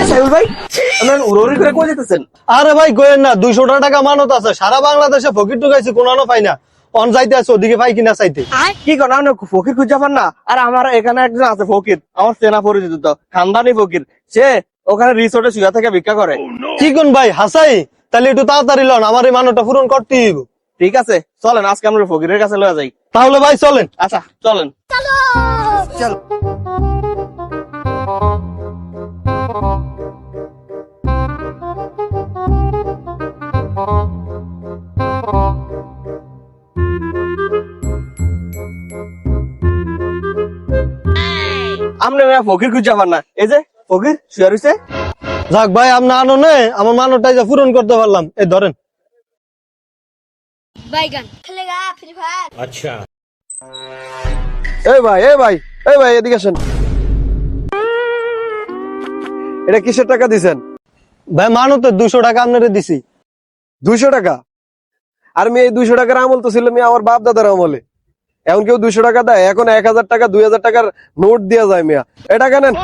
সাইবুল ভাই আপনার উড়ি করে কই যেতেছেন? আরে ভাই গোয়েন না 200 টাকা মানত আছে সারা বাংলাদেশে ফকির টুকাইছি কোনো পাই না অন যাইতে আছে ওদিকে পাই কিনা চাইতে কি কোন আপনি ফকির খুঁজে পান না? আর আমার এখানে একজন আছে ফকির, আমার চেনা পরিচিত তো, খানদানি ফকির। সে ওখানে রিসোর্টে শুয়ে থেকে ভিক্ষা করে। কি কোন ভাই হাসাই তাহলে একটু তাড়াতাড়ি লন আমার এই মানটা পূরণ করতেই হইব। ঠিক আছে চলেন আজকে আমরা ফকিরের কাছে লয়ে যাই। তাহলে ভাই চলেন। আচ্ছা চলেন। চল। আপনি ফকির খুঁজে পান না, এই যে ফকির শুয়ে রয়েছে। যাক ভাই আপনি আনো নে আমার মানটাই যে পূরণ করতে পারলাম এই ধরেন। बैगन खेलेगा फ्री फायर। এই ভাই এদিকে আসেন। এটা কিসের টাকা দিছেন? ভাই মানতে 200 টাকা আপনারে দিছি। 200 টাকা? আর আমি এই 200 টাকার আমল তো ছিল আমি আমার বাপ দাদার আমলে। এখন কেউ 200 টাকা দেয়? এখন 1000 টাকা 2000 টাকার নোট দেওয়া যায় মিয়া। এটা কেনেন।